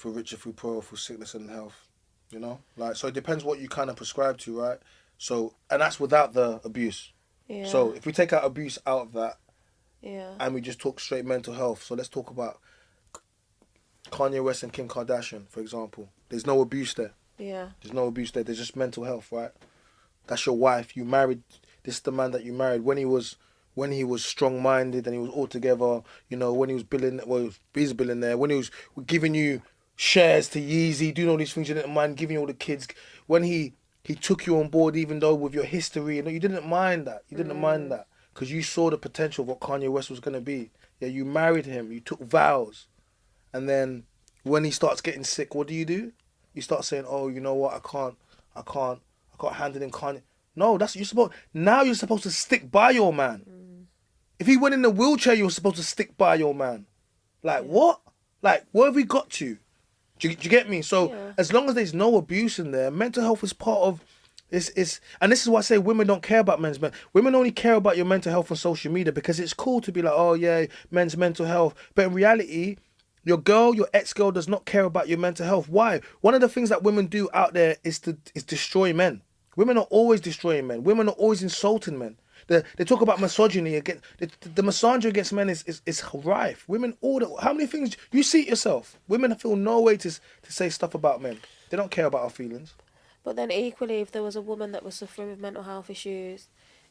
through richer, through poorer, through sickness and health. You know, like so it depends what you kind of prescribe to, right? So and that's without the abuse. Yeah. So if we take out abuse out of that, Yeah. and we just talk straight mental health. So let's talk about Kanye West and Kim Kardashian, for example. There's no abuse there. Yeah. There's no abuse there. There's just mental health, right? That's your wife. You married. This is the man that you married when he was strong minded and he was all together. You know, when he was he's a billionaire. When he was giving you shares to Yeezy, doing all these things you didn't mind, giving you all the kids. When he took you on board, even though with your history, you didn't mind that. You didn't mind that because you saw the potential of what Kanye West was gonna be. Yeah, you married him. You took vows, and then when he starts getting sick, what do? You start saying, "Oh, you know what? I can't handle him. Can't." No, that's you're supposed. Now you're supposed to stick by your man. If he went in the wheelchair, you're supposed to stick by your man. Like what? Like where have we got to? Do you get me? So as long as there's no abuse in there, mental health is part of. Is and this is why I say women don't care about men's. Women only care about your mental health on social media because it's cool to be like, oh yeah, men's mental health. But in reality, your ex-girl does not care about your mental health. Why? One of the things that women do out there is destroy men. Women are always destroying men. Women are always insulting men. They talk about misogyny again. The misogyny against men is rife. Women how many things you see it yourself? Women feel no way to say stuff about men. They don't care about our feelings. But then equally, if there was a woman that was suffering with mental health issues,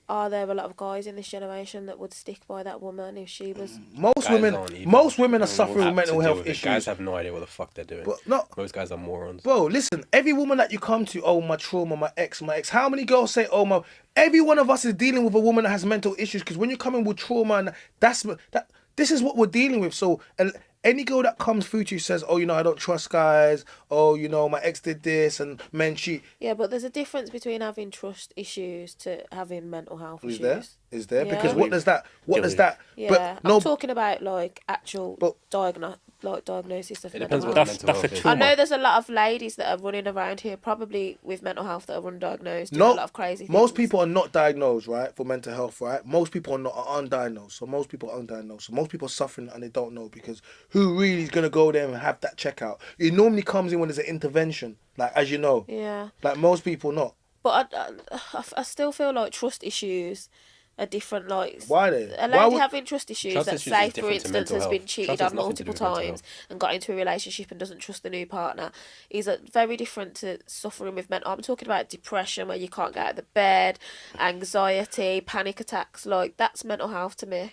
are there a lot of guys in this generation that would stick by that woman if she was? Most women are suffering with mental health issues. Guys have no idea what the fuck they're doing. But most guys are morons. Bro, listen, every woman that you come to, oh, my trauma, my ex. How many girls say, oh, my... Every one of us is dealing with a woman that has mental issues because when you're coming with trauma, and this is what we're dealing with. So any girl that comes through to you says, oh, I don't trust guys. Oh, my ex did this and men cheat. Yeah, but there's a difference between having trust issues to having mental health issues. Is there? Yeah. Because what does that... Yeah, I'm talking about like actual diagnosis of It mental depends health. what mental health is. I know there's a lot of ladies that are running around here probably with mental health that are undiagnosed, doing a lot of crazy things. Most people are not diagnosed, right, for mental health, right? Most people are undiagnosed. So most people are undiagnosed. So most people are suffering and they don't know because who really is going to go there and have that checkout? It normally comes in when there's an intervention, like, as you know. Yeah. Like most people not. But I still feel like trust issues are different. Like, why they? A lady having trust issues that, say, for instance, has been cheated on nothing multiple times and got into a relationship and doesn't trust the new partner is very different to suffering with mental. I'm talking about depression where you can't get out of the bed, anxiety, panic attacks. Like, that's mental health to me.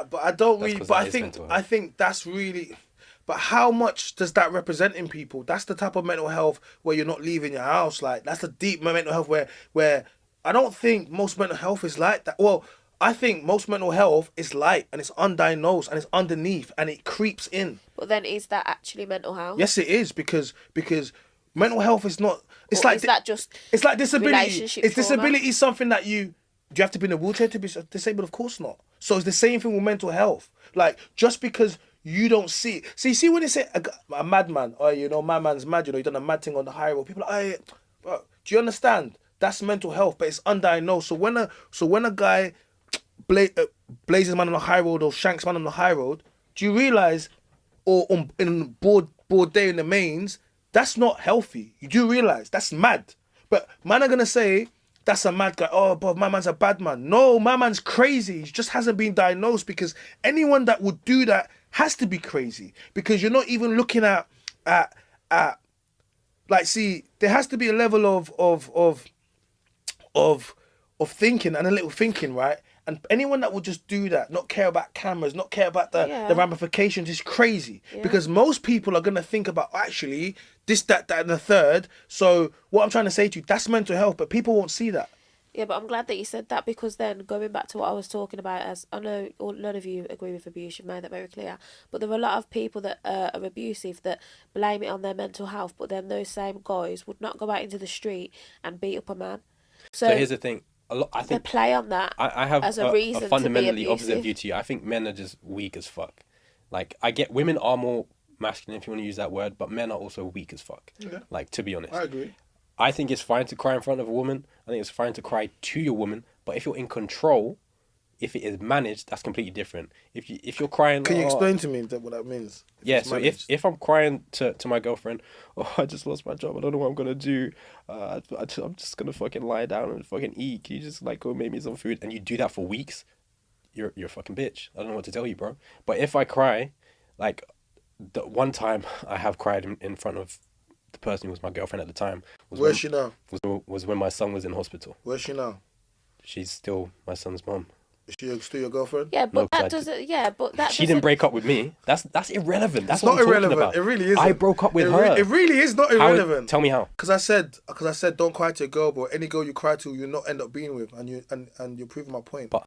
But I don't really. But I think that's really. But how much does that represent in people? That's the type of mental health where you're not leaving your house. Like, that's the deep mental health where I don't think most mental health is like that. Well, I think most mental health is light and it's undiagnosed and it's underneath and it creeps in. But then is that actually mental health? Yes, it is because mental health is not. It's like is that just? It's like disability. Is trauma? disability something that do you have to be in a wheelchair to be disabled? Of course not. So it's the same thing with mental health. Like, just because you don't see when they say a madman, or my man's mad, he done a mad thing on the high road. People are like, bro, do you understand? That's mental health, but it's undiagnosed. So when a guy blazes man on the high road or shanks man on the high road, do you realise, or in broad day in the MENS, that's not healthy. You do realise that's mad. But man are gonna say that's a mad guy. Oh, but my man's a bad man. No, my man's crazy. He just hasn't been diagnosed because anyone that would do that has to be crazy because you're not even looking at like, see, there has to be a level of thinking and a little thinking, right? And anyone that will just do that, not care about cameras, not care about the ramifications, is crazy. Yeah. Because most people are going to think about, actually, this, that, and the third. So what I'm trying to say to you, that's mental health, but people won't see that. Yeah, but I'm glad that you said that because then going back to what I was talking about, as I know none of you agree with abuse, you've made that very clear, but there are a lot of people that are abusive that blame it on their mental health, but then those same guys would not go out into the street and beat up a man. So here's the thing. I think they play on that. I have as a reason fundamentally to be opposite view to you. I think men are just weak as fuck. Like, I get women are more masculine, if you want to use that word, but men are also weak as fuck. Yeah. Like, to be honest. I agree. I think it's fine to cry in front of a woman. I think it's fine to cry to your woman. But if you're in control, If it is managed, that's completely different. If you're crying, Can you "Oh," explain to me what that means? yeah, it's so managed? if I'm crying to my girlfriend, oh, I just lost my job, I don't know what I'm gonna do. I'm just gonna fucking lie down and fucking eat. Can you just like go make me some food? And you do that for weeks, you're a fucking bitch. I don't know what to tell you, bro. But if I cry, like the one time I have cried in front of the person who was my girlfriend at the time Where's she now? was when my son was in hospital. Where's she now? She's still my son's mom. Is she still your girlfriend? Yeah, No, but that 'cause doesn't. Yeah, but that she didn't doesn't. break up with me. That's irrelevant. That's It's what not I'm talking irrelevant. about. It really isn't. I broke up with It her. it really is not How- irrelevant. Tell me how. Because I said don't cry to a girl, but any girl you cry to, you'll not end up being with, and you're proving my point. But